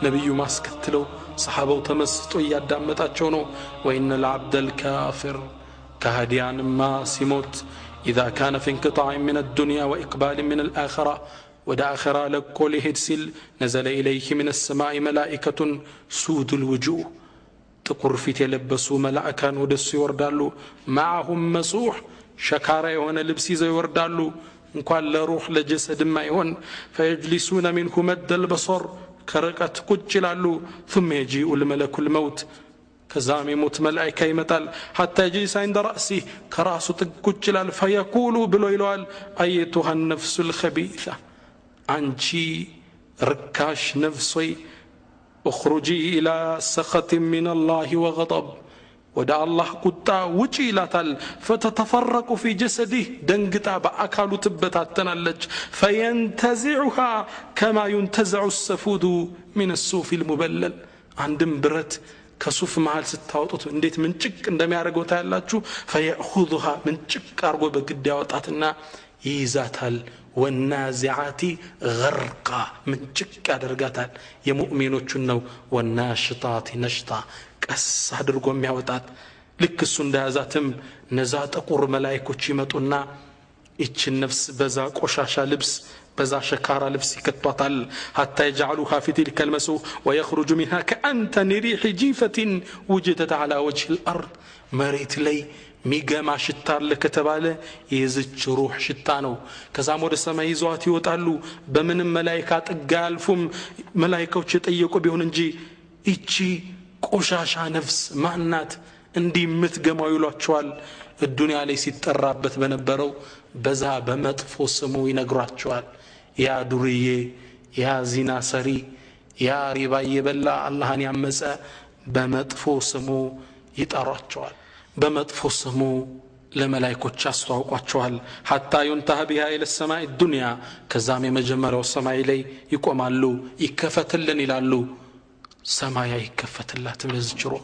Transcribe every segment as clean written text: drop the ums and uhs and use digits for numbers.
ነብዩ ማስከትለው ሰሃባው ተመስጦ ያዳመጣቸው ነው وان العبد الكافر كهديان ما سيموت اذا كان في انقطاع من الدنيا واقبال من الاخره ወደ አኺራ ለቆ ሊሄድ ሲል نزل اليه من السماء ملائكه سود الوجوه ጥቁር ፊት የለበሱ መላእክታን ወደሱ ይወርዳሉ معهم مسوح ሸካራ የሆነ ልብስ ይዘው ይወርዳሉ እንኳን ለሩህ ለጀሰድም አይሆን فيجلسون منه مد البصر كرقت ቁጭ ይላሉ ثم يجيء الملك الموت كزام يموت ملائكه يمطال حتى يجلس عند راسه كراسه ቁጭ ይላል فيقول بلو ይለዋል ايتها النفس الخبيثه አንቺ ርካሽ ነፍሶይ اخرجي الى سخط من الله وغضب ወደ አላህ ቁጣ ውጪ ይላታል فتتفرق في جسده ደንግጣ በአካሉ ትበታተናለች فينتزعها كما ينتزع السفود من الصوف المبلل አንድም ብረት ከሱፍ መሃል ስታወጡት እንዴት ምንጭቅ እንደሚያደርገው ታያላችሁ فيأخذها ምንጭቅ አርጎ በግድ ያወጣትና ይይዛታል والنازعات غرقا ምንጭቅ ያደርጋታል የሙእሚኖቹን ነው والناشطات نشطا ቀስ አድርጎ የሚያወጣት ልክ እሱ እንደያዛትም ነዛ ጥቁር መላእክቶች ይመጡና እቺን ነፍስ በዛ ቆሻሻ ልብስ በዛ ሸካራ ልብስ ይከቷታል حتى يجعلوها في تلك المسوح ويخرج منها كأنتن ريح جيفة وجدت على وجه الأرض مريت لي ሚገማ ሽታ ለከተባለ የዝች ሩህ ሽታ ነው ከዛም ወደ ሰማይ ይዟት ይወጣሉ በምንም መላእክት ጥጋልፉም መላእክቶች የጠየቁ ቢሆን እንጂ እቺ ቆሻሻ ነፍስ ማናት እንዲህ ምትገማው ይሏቸዋል الدنيا ላይ ሲጠራበት በነበረው በዛ በመጥፎ ስሙ ይነግሯቸዋል ያ ዱርዬ ያ ዚና ሰሪ ያ ሪባ የበላ አላህን ያመፀ በመጥፎ ስሙ ይጠራቸዋል በመጥፎ ስሙ ለመላእክቶች አስተዋውቋቸዋል حتى ينتهى بها الى السماء الدنيا ከዛም የመጀመሪያው ሰማይ ላይ ይቆማሉ ይከፈትልን ይላሉ ሰማያ ይከፈትላት ለዝጭሮ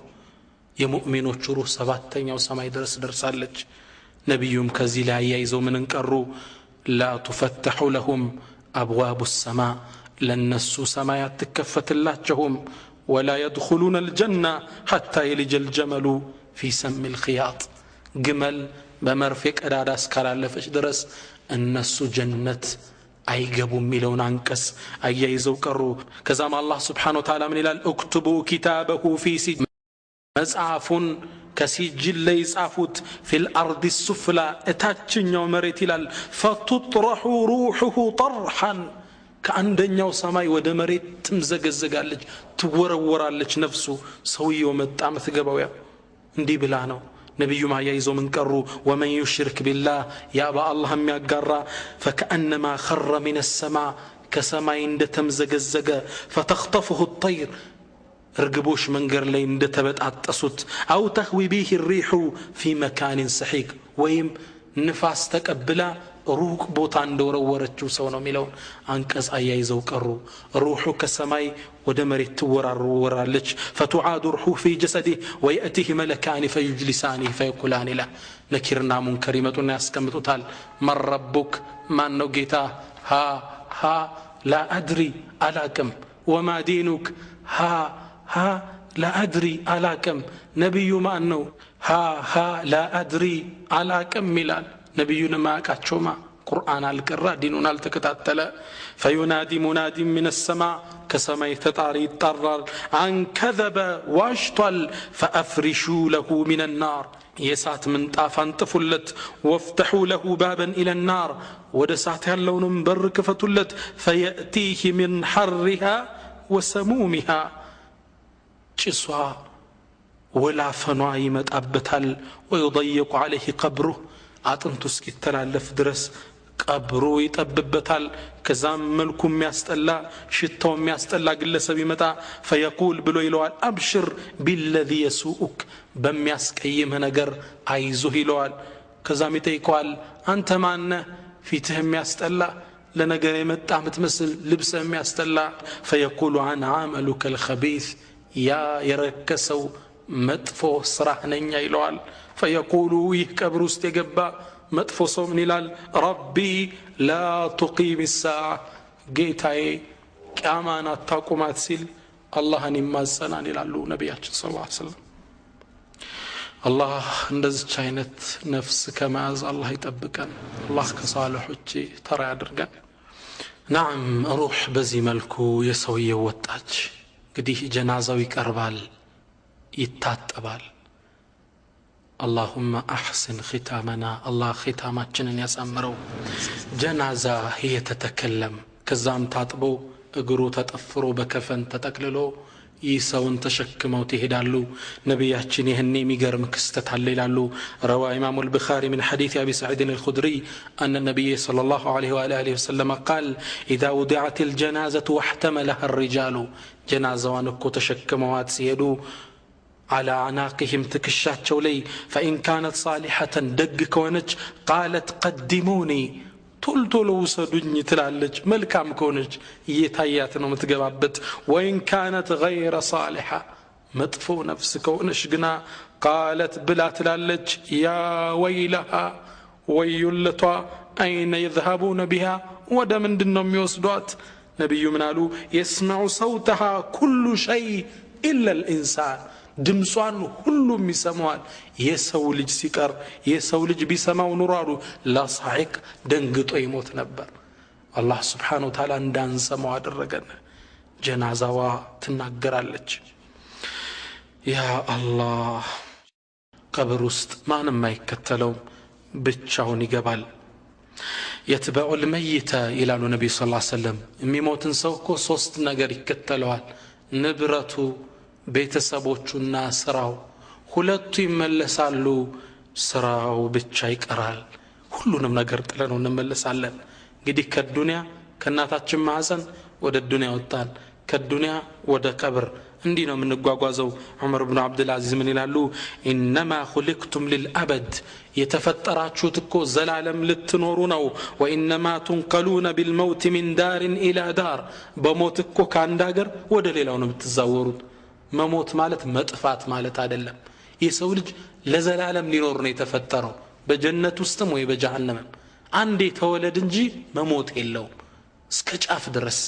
የሙእሚኖች ሩህ ሰባተኛው ሰማይ ድረስ ደርሳለች ነብዩም ከዚህ ላይ ያይዘው ምን እንቀሩ لا تفتح لهم ابواب السماء ለነሱ ሰማያት ትከፈትላቸውም ولا يدخلون الجنه حتى يلج الجمل في سم الخياط جمل بمرفق قدادا اسكالالفش درس الناس جنة አይገቡም ሚለውን አንቀስ አያይዘው ቀሩ ከዛም አላህ Subhanahu Wa Ta'ala ምን ይላል اكتبوا كتابه في سجل መጽሐፉን ከሲጅል ላይ ጻፉት في الارض السفلى እታችኛው መሬት ይላል فتطرح روحه طرحا ከአንደኛው ሰማይ ወደ መሬት ትምዘገዘጋለች ትወረወራለች ነፍሱ ሰውየው መጣም ትገባው ያ እንዲህ ብላ ነው ነብዩ ማያይዘው ምን ቀሩ ومن يشرك بالله يا با الله የሚያጋራ فكانما خر من السماء كسماء እንደተምዘገዘገ فتخطفه الطير ርግቦሽ መንገር ላይ እንደተበጣጠሱት او تهوي به الريح في مكان سحيق ወይም ንፋስ ተቀብላ ሩቅ ቦታ እንደወረወረችው ሰው ነው ሚለው አንቀጽ አያይዘው ቀሩ ሩሑ ከሰማይ ወደ መሬት ትወራወራለች فتعاد روحه في جسده وياتيه ملكان فيجلسانه فيقولان له نكرنا منكر يمطنا ያስቀምጡታል من ربك ማን ነው ጌታ ها لا ادري አላቅም وما دينك ها لا ادري አላቅም ነብዩ ማን ነው ها لا ادري አላቅም ይላል نبينا ما كاتشوما قرآن القراء ديننا التكتاتلا فينادي مناد من السماء كسماء تطاري الطرر عن كذب واشطل فأفرشوا له من النار يسات من طافان تفلت وافتحوا له بابا إلى النار ودسات اللون مبرك فتلت فيأتيه من حرها وسمومها جسوا ولا فنوعي متأبتل ويضيق عليه قبره አጥንቱ እስኪተላለፍ ድረስ ቀብሩ ይጠብበታል ከዛም መልኩም ያስጠላ ሽታው የሚያስጠላ ግለሰብ ይመጣ فيقول ብሎ ይለዋል አብሽር بالذي يسوءك በሚያስቀይም ነገር አይዞህ ይለዋል ከዛም ይጠይቀዋል አንተ ማን ፊትህ የሚያስጠላ ለነገር የመጣ ምትመስል ልብስ የሚያስጠላ فيقول عن عملك الخبيث يا يركسው መጥፎ ስራህ ነኝ ይለዋል فيقولوا يكبر استجبا مدفوسو من الال ربي لا تقيم الساعة جيتاي كامان التاقومات سيل አላህን ይማጸናል ይላሉ ነብያችን ሰለላሁ ዐለይሂ ወሰለም። አላህ እንደዚህ አይነት ነፍስ ከመያዝ አላህ ይጠብቀን። አላህ ከሷሊሖች ተራ ያድርገን። ናም ሩህ በዚህ መልኩ የሰውየው ወጣች። እንግዲህ ጀናዛው ይቀርባል፣ ይታጠባል። اللهم أحسن ختامنا الله ختاماتنا يسامرو جنازة هي تتكلم كزام تاطبو اقرو تتأفرو بكفن تتقللو يساون تشكمو تهدالو نبياتشن يهني ميقرم كستتحللالو روى إمام البخاري من حديث أبي سعيد الخدري أن النبي صلى الله عليه وآله وسلم قال إذا وضعت الجنازة واحتملها الرجال جنازة وانكو تشكموات سيدو على عناقهم تكشاتشو لي فإن كانت صالحة دق كونج قالت قدموني تلتلو سدني تلالج ملكام كونج يتاياتنا متقبابت وإن كانت غير صالحة مطفو نفس كونش قنا قالت بلا تلالج يا ويلها ويلتوا أين يذهبون بها ودمن دنم يوسدوات نبي منالو يسمع صوتها كل شيء إلا الإنسان ድምጿን ሁሉም ይሰማዋል የሰው ልጅ ሲቀር የሰው ልጅ ቢሰማው ኑራሉ ላሳይቅ ደንግጦ ይሞት ነበር አላህ Subhanahu Wa Ta'ala እንዳንሰማው አደረገን ጀናዛዋ ትናገራለች ያ አላህ ቀብር ውስጥ ማንም አይከተለው ብቻውን ይገባል يتبع الميت الى النبي صلى الله عليه وسلم የሚሞትን ሰው እኮ ሶስት ነገር ይከተለዋል ንብረቱ ቤተሰቦቹና ስራው ሁለቱ ይመለሳሉ ስራው ብቻ ይቀራል ሁሉንም ነገር ጥለነው እንመለሳለን እንግዲህ ከዱንያ ከናታችን ማህፀን ወደ ዱንያ ወጣን ከዱንያ ወደ ቀብር እንዲህ ነው የምንጓጓዘው ዑመር ኢብኑ አብዱል አዚዝ ምን ይላሉ ኢንማ خلقتم للابد የተፈጠራችሁት እኮ ዘላለም ልትኖሩ ነው ወኢንማ تنقلون بالموت من دار الى دار በሞት እኮ ከአንድ ሀገር ወደ ሌላው ነው የምትዛወሩት መሞት ማለት መጥፋት ማለት አይደለም የሰው ልጅ ለዘላለም ሊኖር ነው የተፈጠረው በጀነት ውስጥም ወይ በጀሃነም አንዴ ተወለድ እንጂ መሞት የለው እስከ ጫፍ ድረስ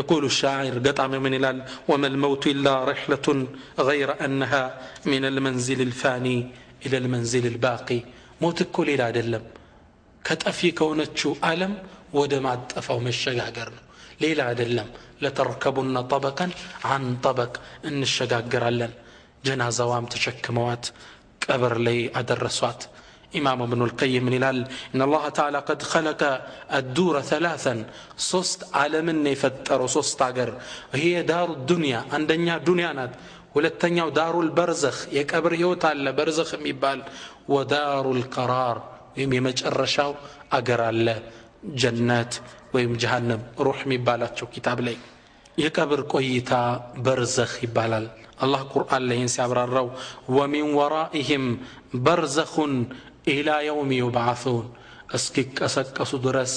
يقول الشاعر قطع من الال وما الموت الا رحله غير انها من المنزل الفاني الى المنزل الباقي موت كل لا አይደለም ከጠፊ ከሆነችው ዓለም ወደ ማጠፋው መሸጋገር ነው ሌላ አይደለም لتركبن طبقا عن طبق እንሸጋገራለን ጀናዛዋም ተሸክመዋት ቀብር ላይ አደረሷት إمام ابن القيم من الال إن الله تعالى قد خلق الدور ثلاثا صست عالم يفتر صست عقر وهي دار الدنيا عندنا دنيا نات ولتنيا دار البرزخ يكبر يوتال برزخ ميبال ودار القرار يمجرشاو أقر الله جنات ويم جهنم روح ميبالاتشو كتاب لي يكبر قويتا برزخ يبالال الله قرآن لين سيابرارو ومن ورائهم برزخ إلى يوم يبعثون أسكك أسكس درس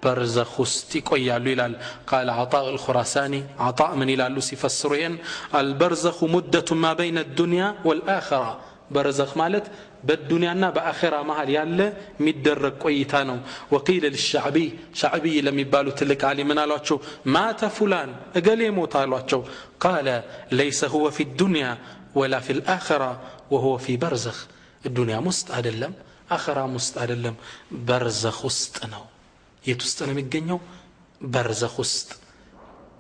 برزخ استيقوا يالو قال عطاء الخراساني عطاء من إلى سيفسرين البرزخ مدة ما بين الدنيا والآخرة برزخ مالت بالدنيا بآخرة مهل يالا مدرق قويتانو وقيل للشعبي شعبي لم يبالو تلك علي من الواتشو مات فلان قال يموت الواتشو قال ليس هو في الدنيا ولا في الآخرة وهو في برزخ الدنيا مستعد اللم آخرة مستعد اللم برزخ استنو يتستنو مجنو برزخ است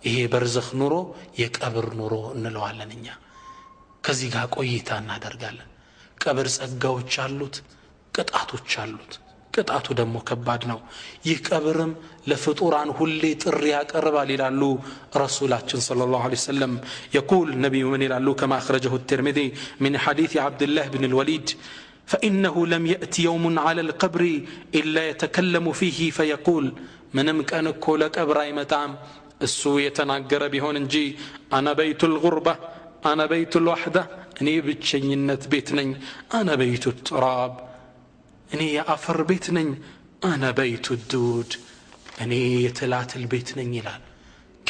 إيه برزخ نورو يكبر نورو نلو على نيا كزيغا قويتان نادر قالن ቀብር ጸጋዎች አሉት ቅጣቶች አሉት ቅጣቱ ደግሞ ከባድ ነው ይህ ቀብርም ለፍጡራን ሁሌ ጥሪ ያቀርባል ይላሉ ረሱላችን ሰለላሁ ዐለይሂ ወሰለም يقول نبي من ይላሉ كما اخرجه الترمذي من حديث عبد الله بن الوليد فانه لم ياتي يوم على القبر الا يتكلم فيه فيقول منم كان كل قبر አይመጣም እሱ የተናገረ ቢሆን እንጂ انا بيت الغربه انا بيت الوحده እኔ ብቸኝነት ቤት ነኝ انا بيت التراب እኔ የአፈር ቤት ነኝ انا بيت الدود እኔ የትላትል ቤት ነኝ ይላል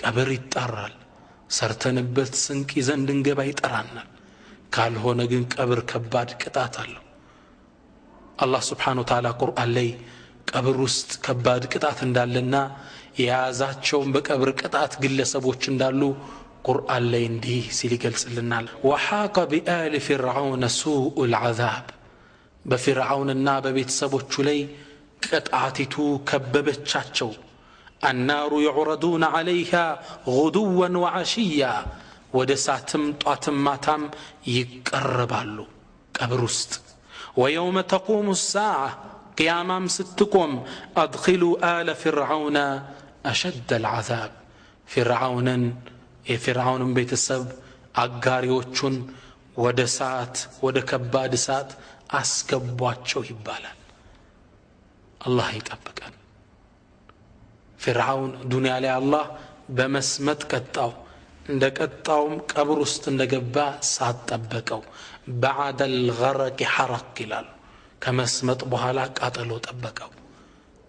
ቀብር ይጣራል ሰርተንበት ስንቅ ይዘን እንገባ ይጠራናል ካልሆነ ግን ቀብር ከባድ ቅጣት አለው አላህ Subhanahu Wa Ta'ala ቁርአን ላይ ቀብር ውስጥ ከባድ ቅጣት እንዳለና የያዛቸውን በቀብር ቅጣት ግለሰቦች እንዳሉ ቁርአን ላይ እንዲህ ሲል ይገልጽልናል وحاق بآل فرعون سوء العذاب በፊርዓውንና በቤተሰቦቹ ላይ ቅጣቲቱ ከበበቻቸው النار يعرضون عليها غدوا وعشيا ودساتم طاتم ماتام يقربالو قبر ውስጥ ويوم تقوم الساعة قيامام ستكم أدخلوا آل فرعون أشد العذاب فرعون ቤተሰብ አጋሪዎቹን ወደ ሰዓት ወደ ከባድ ሰዓት አስገቧቸው ይባላል አላህ ይጠብቀን فرعون ዱንያ ላይ አላህ በመስመጥ ቀጣው እንደቀጣውም ቀብር ውስጥ እንደገባ ሳጠበቀው بعد الغرق حرق ይላል ከመስመጥ በኋላ ቃጠሎ ጠበቀው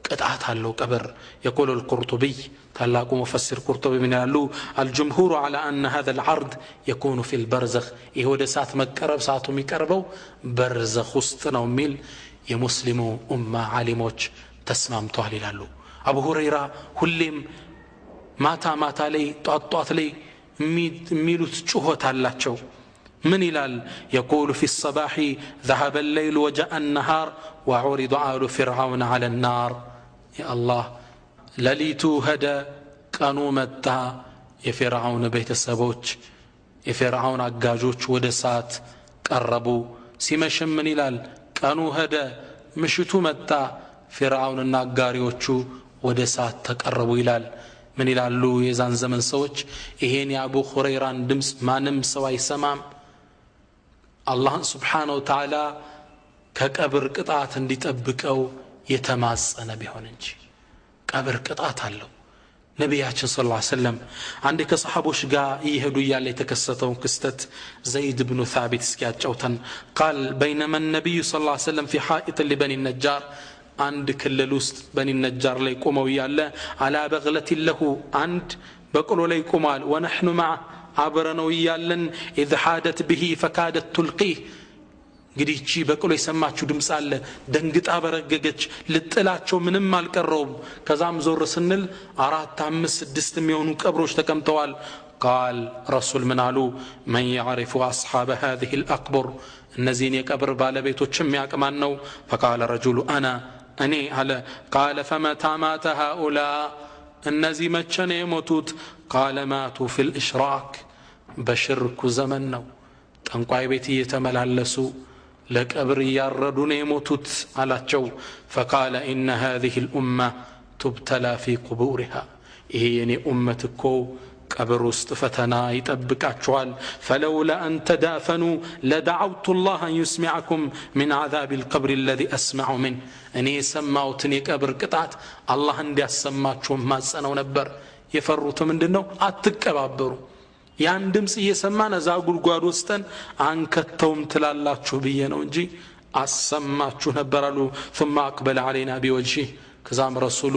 ቅጣት አለው ቀብር يقول القرطبي ታላቁ مفسر قرطبي ምን ያሉ الجمهور على أن هذا العرض يكون في البرزخ ይወደ ሰዓት መቀረብ ሰዓቱ የሚቀርበው በርዘኽ ውስጥ ነው ሚል የሙስሊሙ ኡማ ዓሊሞች ተስማምተዋል ይላሉ አቡ ሁረይራ ሁሌም ማታ ላይ ጧት ላይ ሚሉት ጩኸት አላቸው من ይላል يقول في الصباح ذهب الليل وجاء النهار وعرض آل فرعون على النار يا الله لليتو هدى كانوا متى የፊርዓውን ቤተሰቦች የፊርዓውን አጋጆች ወደ ሰዓት ቀረቡ ሲመሽም ምን ይላል ቀኑ ሄደ ምሽቱ መጣ ፊርዓውንና አጋሪዎቹ ወደ ሰዓት ተቀረቡ ይላል ምን ይላሉ የዛን ዘመን ሰዎች ይሄን የአቡ ሁረይራን ድምጽ ማንም ሰው አይሰማም አላህ Subhanahu Wa Ta'ala ከቀብር ቅጣት እንዲጠብቀው የተማጸነ ቢሆን እንጂ ቀብር ቅጣት አለው ነብያችን ሰለላሁ ዐለይሂ ወሰለም አንድ ከሰሃቦች ጋር ይሄዱ ያለ የተከሰተው ክስተት ዘይድ ኢብኑ ثابت እስኪያጫውተን قال بينما النبي صلى الله عليه وسلم في حائط لبني النجار አንድ ክልል ውስጥ በኒ ነጃር ላይ ቆመው ያለ على بغلة له አንድ በቅሎ ላይ ቆማል ونحن مع አብረነው ያለን اذ حادت به فكادت تلقيه እንግዲህ እቺ በቅሎ የሰማችሁ ድምጽ አለ ደንግጣ በረገገች ልጥላቸው ምንም አልቀረውም ከዛም ዞር ስንል 4 5 6 የሚሆኑ ቀብሮች ተቀምጠዋል قال رسول من قالوا من يعرف اصحاب هذه الاقبر እነዚህን የቀብር ባለቤቶችም ያቀማን ነው فقال رجل እኔ አለ قال فمتى مات هؤلاء እነዚህ መቼ ነው የሞቱት قال ماتوا في الاشراك በሽርኩ ዘመን ነው ጠንቋይ ቤት እየተመላለሱ ለቀብር ያረዱ ነው የሞቱት አላቸው فقال ان هذه الامه تبتلى في قبورها ይሄ የኔ ኡመት እኮ ቀብር ውስጥ ፈተና ይጠብቃቸዋል فلولا ان تدافنوا لدعوت الله ان يسمعكم من عذاب القبر الذي اسمع منه እኔ ሰማውትን የቀብር ቅጣት አላህ እንዲያሰማችሁ ማጸነው ነበር የፈሩት ምንድነው አትቀባበሩ ያን ድምጽ እየሰማን እዛ ጉድጓድ ውስጥን አንከተውም ትላላችሁ ብዬ ነው እንጂ አሰማችሁ ነበር አሉ ثم اقبل علينا بوجهه ከዛም ረሱሉ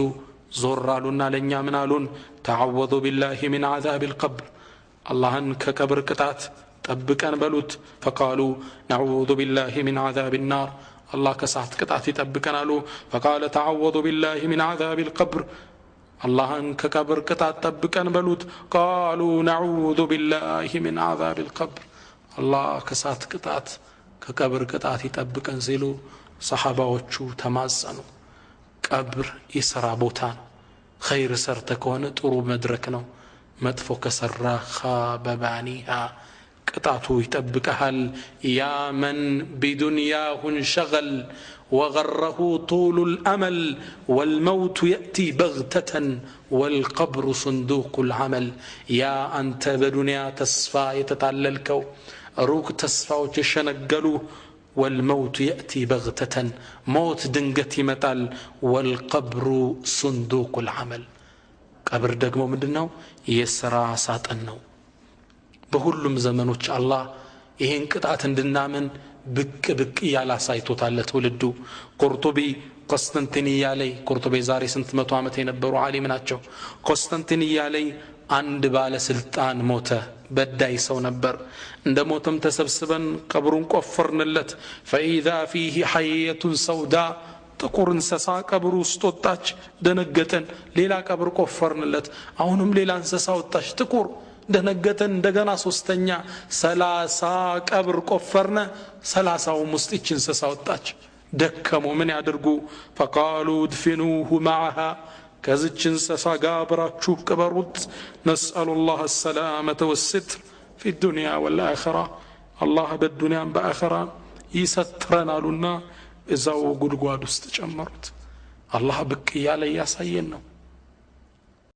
ዞራሉና ለኛ ምን አሉን تعوذوا بالله من عذاب القبر اللهن كقبر قطات طبقن بلوت فقالوا نعوذ بالله من عذاب النار الله كسات قطات يطبقن አሉ فقال تعوذوا بالله من عذاب القبر اللهن كقبر قطات طبقن بلوت قالوا نعوذ بالله من عذاب القبر الله كسات قطات كقبر قطات يطبقن ሲሉ صحابዎቹ ተማጸኑ ቀብር ይስራ ቦታ ነው خير سرت كون ጥሩ መድረክ ነው መጥፎ ከሰራ خاببانيها ቅጣቱ ይጠብቀሃል يا من بدنياه انشغل وغره طول الامل والموت ياتي بغتة والقبر صندوق العمل يا انت بدنيا تسفى يتطللكو روك تسفاوچ يشنقلو والموت يأتي بغتة موت دنقت يمتال والقبر صندوق العمل قبر دقمو مدنو يسرى ساتنو بهلم زمنوش الله ይሄን ቅጣት እንድናምን ብቅ ያላ ሳይቶታል ለትውልዱ ቁርጡቢ ቆስጠንጢንያ ላይ ቁርጡቢ ዛሬ ስንት መቶ ዓመት የነበሩ ዓሊም ናቸው ቆስጠንጢንያ ላይ አንድ ባለ ስልጣን ሞተ በዳይ ሰው ነበር እንደ ሞተም ተሰብስበን ቀብሩን ቆፈርንለት فاذا فيه حيه سوداء ጥቁር እንስሳ ቀብሩ ውስጥ ወጣች ደነገጠን ሌላ ቀብር ቆፈርንለት አሁንም ሌላ እንስሳ ወጣች ጥቁር ደነገተን እንደገና ሶስተኛ 30 ቀብር ቆፈርነ 30ው ውስጥ እቺ እንስሳ ወጣች ደከሙ ምን ያድርጉ فقالوا ادفنوه معها ከዚች እንስሳ ጋር አብራችሁ ቅበሩት نسأل الله السلامة والستر في الدنيا والآخرة الله بالدنيا والآخرة ይሰትረናሉና እዛው ጉድጓድ ውስጥ ጨመሩት አላህ ብቅ ያለ ያሳየን ነው